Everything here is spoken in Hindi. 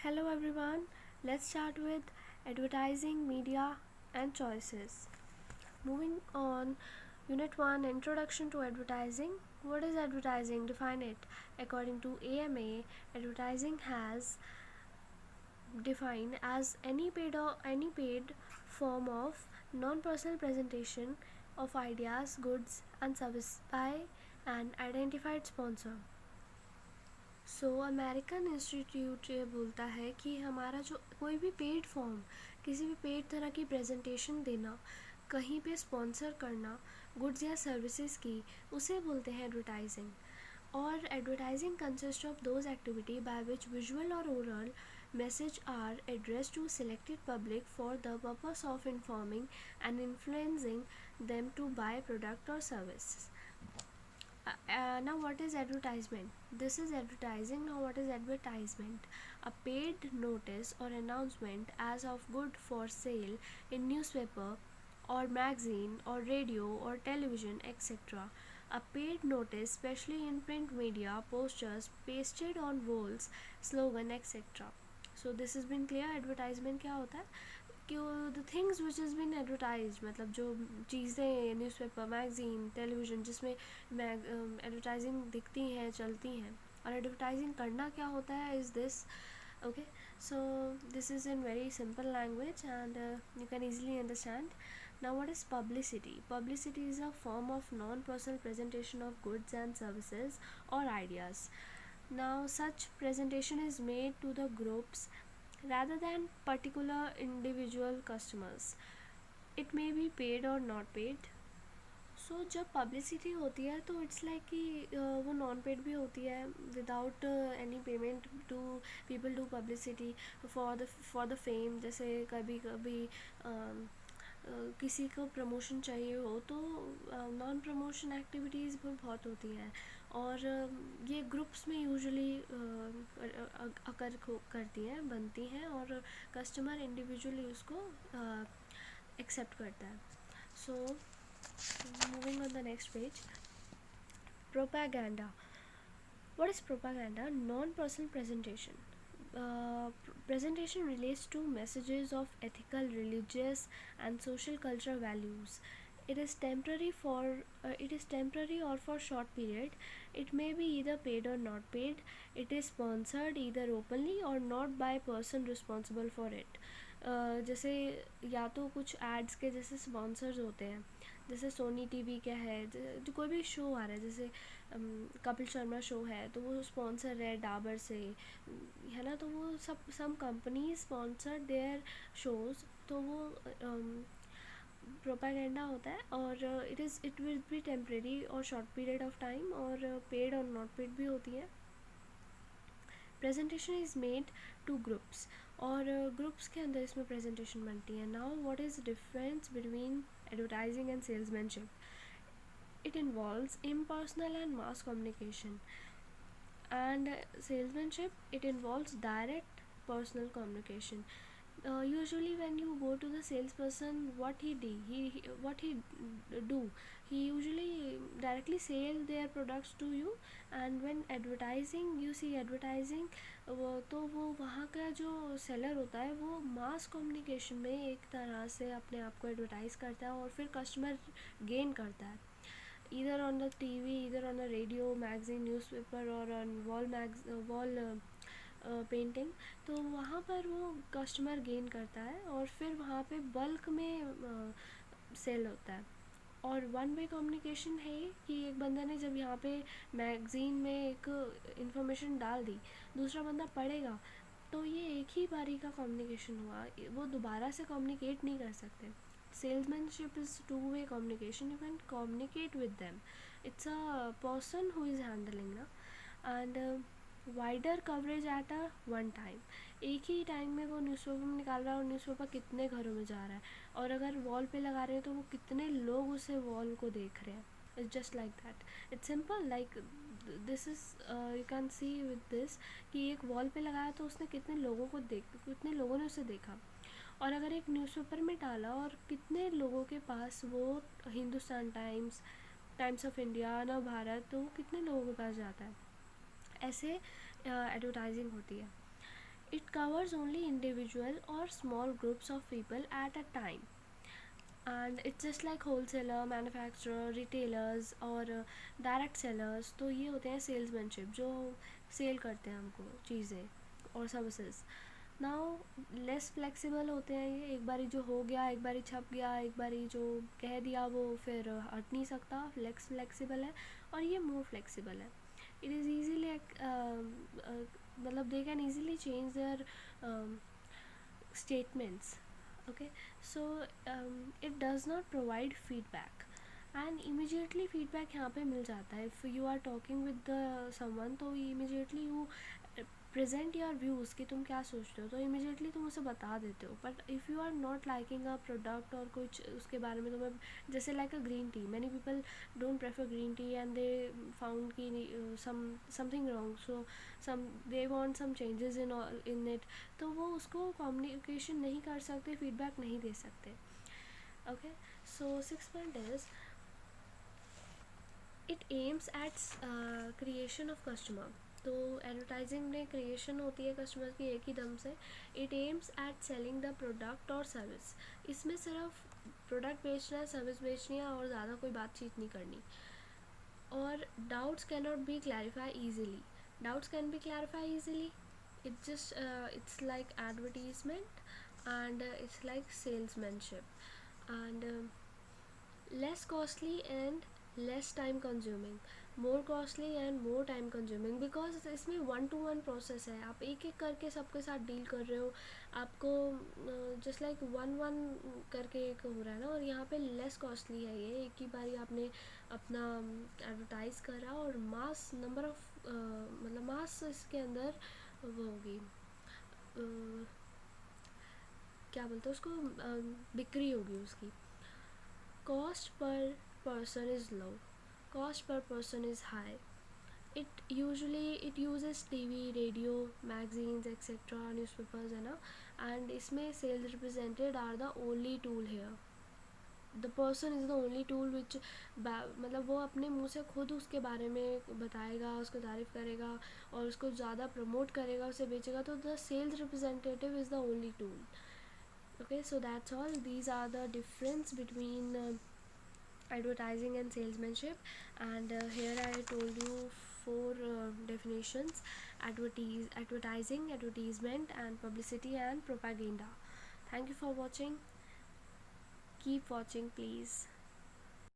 Hello everyone, let's start with advertising, media, and choices. Moving on, Unit 1 Introduction to Advertising. What is advertising? Define it. According to AMA, advertising has defined as any paid form of non-personal presentation of ideas, goods, and service by an identified sponsor. So American institute ये बोलता है कि हमारा जो कोई भी पेड फॉर्म, किसी भी पेड तरह की प्रेजेंटेशन देना, कहीं पे स्पॉन्सर करना गुड्स या सर्विसेज की, उसे बोलते हैं एडवर्टाइजिंग. और advertising consist of those activity by which visual और oral message are addressed to selected public for the purpose of informing and influencing them to buy product or services. Now what is advertisement? This is advertising. Now what is advertisement? A paid notice or announcement as of good for sale in newspaper or magazine or radio or television, etc. A paid notice, especially in print media, posters pasted on walls, slogan, etc. So this has been clear. Advertisement क्या होता है कि the things which is been advertise, मतलब जो चीज़ें न्यूज़पेपर, मैगज़ीन, टेलीविज़न जिसमें एडवर्टाइजिंग दिखती हैं, चलती हैं. और एडवर्टाइजिंग करना क्या होता है is this. okay, so this is in very simple language and you can easily understand. Now what is publicity? Publicity is a form of non-personal presentation of goods and services or ideas. Now such presentation is made to the groups rather than particular individual customers. It may be paid or not paid. सो जब पब्लिसिटी होती है तो इट्स लाइक कि वो नॉन पेड भी होती है, without any payment to people do publicity for the fame. जैसे कभी कभी किसी को प्रमोशन चाहिए हो तो नॉन प्रमोशन एक्टिविटीज़ भी बहुत होती हैं. और ये ग्रुप्स में यूजुअली अकर करती हैं, बनती हैं, और कस्टमर इंडिविजुअली उसको एक्सेप्ट करता है. सो moving on the next page, propaganda. What is propaganda? Non-personal presentation. Presentation relates to messages of ethical, religious, and social cultural values. It is temporary or for short period. It may be either paid or not paid. It is sponsored either openly or not by person responsible for it. जैसे या तो कुछ एड्स के जैसे स्पॉन्सर्स होते हैं, जैसे सोनी टीवी क्या है, जो कोई भी शो आ रहा है, जैसे कपिल शर्मा शो है तो वो स्पॉन्सर है डाबर से, है ना. तो वो some company sponsor their shows, तो वो प्रोपागेंडा होता है. और इट विल बी टेम्प्रेरी और शॉर्ट पीरियड ऑफ टाइम, और पेड और नॉट पेड भी होती है. Presentation is made to groups, और ग्रुप्स के अंदर इसमें प्रेजेंटेशन बनती है. Now what is difference between advertising and salesmanship? It involves impersonal and mass communication, and salesmanship it involves direct personal communication. Usually when you go to the salesperson, what he do, he usually directly sell their products to you. And when advertising, you see advertising, तो वो वहाँ का जो सेलर होता है वो मास कम्युनिकेशन में एक तरह से अपने आप को एडवर्टाइज़ करता है और फिर कस्टमर गेन करता है, either on the TV, either on the radio, magazine, newspaper, or on wall painting. तो वहाँ पर वो कस्टमर गेन करता है और फिर वहाँ पे बल्क में सेल होता है. और वन वे कम्युनिकेशन है कि एक बंदा ने जब यहाँ पे मैगज़ीन में एक इन्फॉर्मेशन डाल दी, दूसरा बंदा पढ़ेगा, तो ये एक ही बारी का कम्युनिकेशन हुआ, वो दोबारा से कम्युनिकेट नहीं कर सकते. Salesmanship is two-way communication. You can communicate with them. It's a person who is handling na. And wider coverage at a one time. एक ही टाइम में वो न्यूज़पेपर में निकाल रहा है और न्यूज़पेपर कितने घरों में जा रहा है, और अगर वॉल पे लगा रहे हैं तो वो कितने लोग उसे वॉल को देख रहे हैं. It's just like that. It's simple. Like this is you can see with this कि एक वॉल पे लगाया तो उसने कितने लोगों ने उसे देखा. और अगर एक न्यूज़पेपर में डाला और कितने लोगों के पास वो Hindustan times, times of India, नव भारत, तो वो कितने लोगों के पास जाता है. ऐसे एडवर्टाइजिंग होती है. It covers only individual or small groups of people at a time, and it's just like wholesaler, manufacturer, retailers और डायरेक्ट सेलर्स. तो ये होते हैं सेल्समैनशिप, जो सेल करते हैं हमको चीज़ें और सर्विसेज. नाउ लेस फ्लेक्सिबल होते हैं ये, एक बारी जो हो गया, एक बारी छप गया, एक बारी जो कह दिया वो फिर हट नहीं सकता. लेस फ्लेक्सिबल है. और ये मोर फ्लेक्सिबल है. इट इज़ ईजीली मतलब they can easily change their statements. Okay, so it does not provide feedback, and immediately feedback यहाँ पे मिल जाता है. if you are talking with the someone, तो immediately you present your views कि तुम क्या सोचते हो, तो immediately तुम उसे बता देते हो. but if you are not liking a product और कुछ उसके बारे में तुम्हें, जैसे like a green tea, many people don't prefer green tea and they found कि something wrong, so they want some changes in it. तो वो उसको कम्युनिकेशन नहीं कर सकते, फीडबैक नहीं दे सकते. Okay, so 6 point is it aims at creation of customer. तो एडवर्टाइजिंग में क्रिएशन होती है कस्टमर की एक ही दम से. It aims at selling the product और सर्विस. इसमें सिर्फ प्रोडक्ट बेचना है, सर्विस बेचनी है, और ज़्यादा कोई बातचीत नहीं करनी. और doubts can not be clarify easily. Doubts can be clarify easily. It's like advertisement, and it's like salesmanship, and less costly and less time consuming. more costly and more time consuming because इसमें 1-to-1 प्रोसेस है. आप एक एक करके सबके साथ डील कर रहे हो. आपको जस्ट लाइक 1-1 करके एक हो रहा है ना. और यहाँ पे लेस कॉस्टली है ये. एक ही बारी आपने अपना एडवर्टाइज़ करा और मास नंबर ऑफ मतलब मास इसके अंदर वो होगी, क्या बोलते हैं उसको, बिक्री होगी उसकी. Cost per person is low, cost per person is high. It uses TV, radio, magazines etcetera, newspapers है ना. एंड इसमें sales represented are the only tool here. The person is the only tool which, मतलब वो अपने मुंह से खुद उसके बारे में बताएगा, उसको तारीफ़ करेगा और उसको ज़्यादा प्रमोट करेगा, उसे बेचेगा. तो the sales representative is the only tool. okay, so that's all. These are the difference between advertising and salesmanship, and here I told you 4 definitions: advertising, advertisement, and publicity and propaganda. Thank you for watching. Keep watching, please.